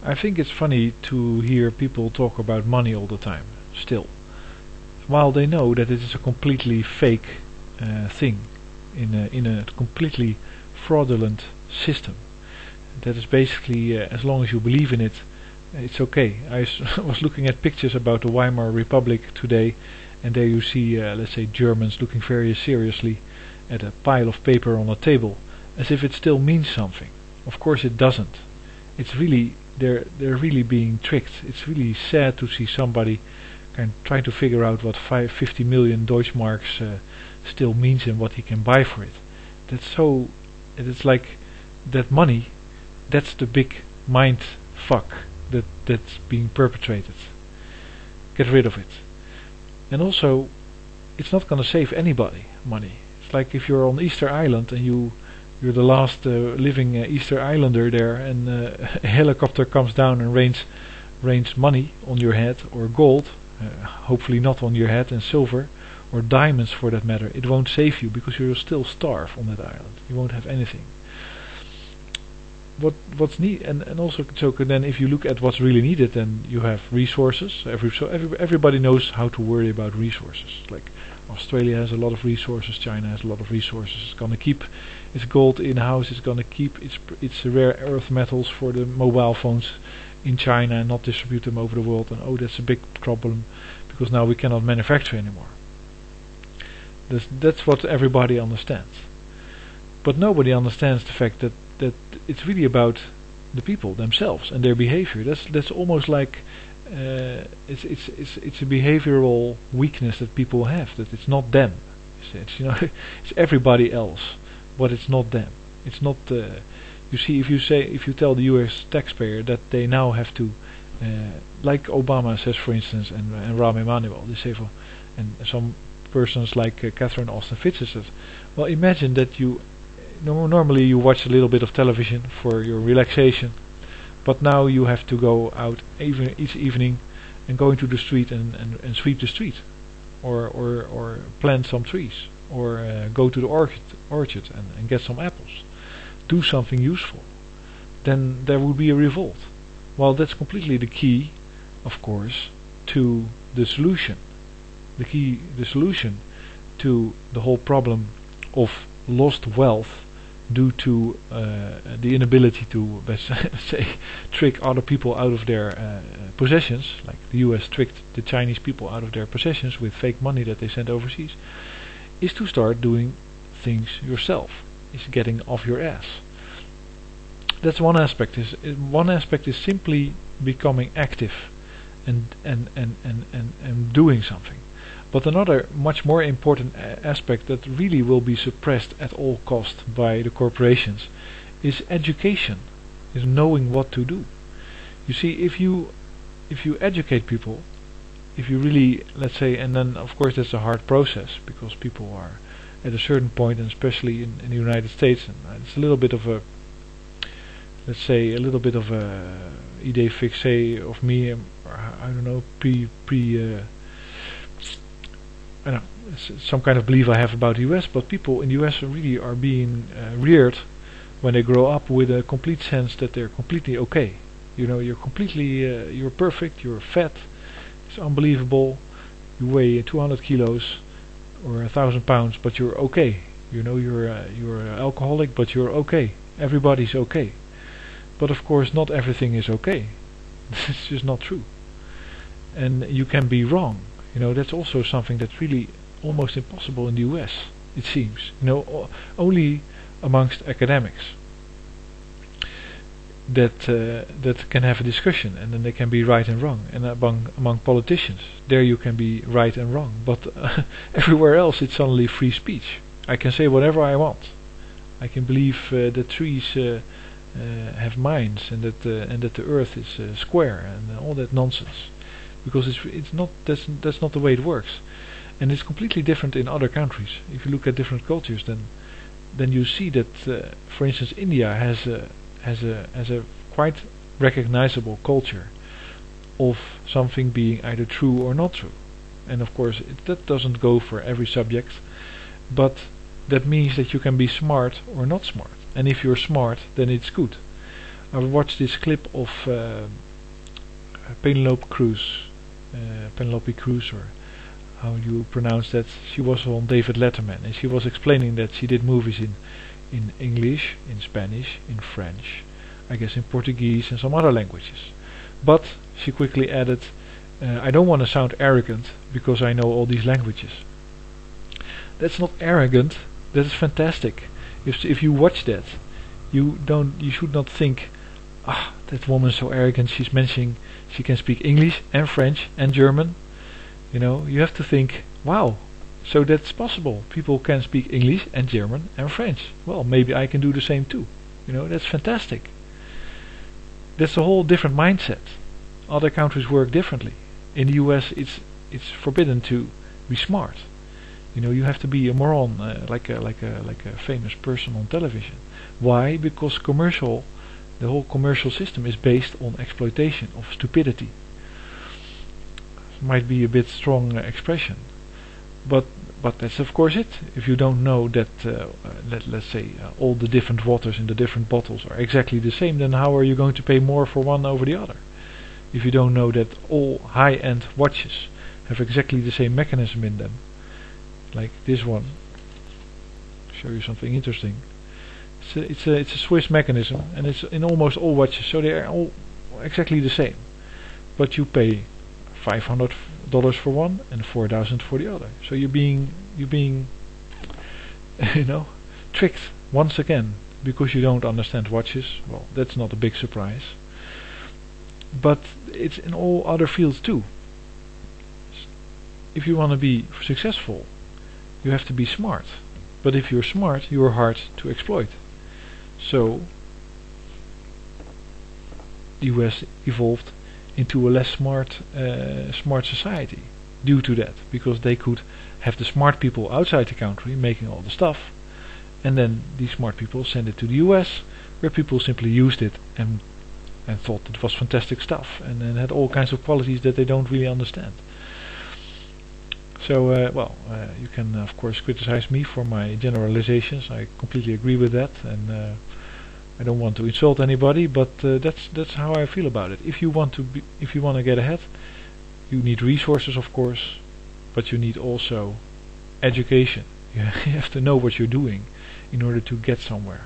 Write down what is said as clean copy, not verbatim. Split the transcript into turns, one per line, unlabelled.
I think it's funny to hear people talk about money all the time, still, while they know that it is a completely fake thing in a completely fraudulent system. That is basically, as long as you believe in it, it's okay. Was looking at pictures about the Weimar Republic today, and there you see, let's say, Germans looking very seriously at a pile of paper on a table, as if it still means something. Of course it doesn't. It's really, they're really being tricked. It's really sad to see somebody kind of trying to figure out what 50 million Deutschmarks still means and what he can buy for it. It's like that money, that's the big mind fuck that's being perpetrated. Get rid of it. And also, it's not going to save anybody money. It's like if you're on Easter Island and you're the last living Easter Islander there, and a helicopter comes down and rains money on your head, or gold, hopefully not on your head, and silver, or diamonds for that matter. It won't save you because you'll still starve on that island. You won't have anything. What's needed, and also, so then if you look at what's really needed, then you have resources. Everybody knows how to worry about resources. Like Australia has a lot of resources, China has a lot of resources. It's gonna keep its gold in house. It's gonna keep its rare earth metals for the mobile phones in China and not distribute them over the world. And that's a big problem because now we cannot manufacture anymore. That's what everybody understands. But nobody understands the fact that it's really about the people themselves and their behavior. That's almost like it's a behavioral weakness that people have. That it's not them. It's it's everybody else, but it's not them. It's not. You see, if you tell the U.S. taxpayer that they now have to, like Obama says, for instance, and Rahm Emanuel, they say and some persons like Catherine Austin Fitz says, well, imagine that you. Normally you watch a little bit of television for your relaxation, but now you have to go out each evening and go into the street and sweep the street, or plant some trees, or go to the orchard and get some apples. Do something useful. Then there would be a revolt. Well, that's completely the key, of course, to the solution. The solution to the whole problem of lost wealth due to the inability to, let's say, trick other people out of their possessions, like the US tricked the Chinese people out of their possessions with fake money that they sent overseas, is to start doing things yourself, is getting off your ass. That's one aspect. One aspect is simply becoming active and doing something. But another much more important aspect that really will be suppressed at all cost by the corporations is education, is knowing what to do. You see, if you educate people, if you really, let's say, and then of course that's a hard process because people are at a certain point, and especially in the United States, and it's a little bit of a, let's say, a little bit of a idée fixée of me, or I don't know, I know, it's some kind of belief I have about the US, but people in the US really are being reared when they grow up with a complete sense that they're completely okay. You're completely, you're perfect, you're fat, it's unbelievable, you weigh 200 kilos or 1,000 pounds, but you're okay. You're an alcoholic, but you're okay. Everybody's okay. But of course not everything is okay. It's just not true. And you can be wrong. That's also something that's really almost impossible in the US, it seems. Only amongst academics that can have a discussion, and then they can be right and wrong. And among politicians, there you can be right and wrong. But everywhere else, it's suddenly free speech. I can say whatever I want. I can believe that trees have minds, and that the earth is square, and all that nonsense. Because it's not, that's not the way it works, and it's completely different in other countries. If you look at different cultures, then you see that, for instance, India has a quite recognizable culture of something being either true or not true, and of course that doesn't go for every subject, but that means that you can be smart or not smart, and if you're smart, then it's good. I watched this clip of Penelope Cruz, or how you pronounce that. She was on David Letterman, and she was explaining that she did movies in English, in Spanish, in French, I guess in Portuguese and some other languages. But she quickly added, I don't want to sound arrogant because I know all these languages. That's not arrogant, that is fantastic. If you watch that, you should not think, that woman's so arrogant, she's mentioning she can speak English and French and German. You have to think, wow, so that's possible. People can speak English and German and French. Well, maybe I can do the same too. That's fantastic. That's a whole different mindset. Other countries work differently. In the US, it's forbidden to be smart. You have to be a moron, like a famous person on television. Why? Because the whole commercial system is based on exploitation of stupidity. Might be a bit strong expression, but that's of course it. If you don't know that, let's say, all the different waters in the different bottles are exactly the same, then how are you going to pay more for one over the other? If you don't know that all high-end watches have exactly the same mechanism in them, like this one, show you something interesting. It's a Swiss mechanism, and it's in almost all watches, so they are all exactly the same. But you pay $500 for one and $4,000 for the other. So you're being tricked once again because you don't understand watches. Well, that's not a big surprise. But it's in all other fields too. If you want to be successful, you have to be smart. But if you're smart, you're hard to exploit. So the US evolved into a less smart society due to that, because they could have the smart people outside the country making all the stuff, and then these smart people send it to the US, where people simply used it and thought it was fantastic stuff, and then had all kinds of qualities that they don't really understand. So, you can of course criticize me for my generalizations. I completely agree with that, and I don't want to insult anybody, but that's how I feel about it. If you want to get ahead, you need resources, of course, but you need also education. You have to know what you're doing in order to get somewhere.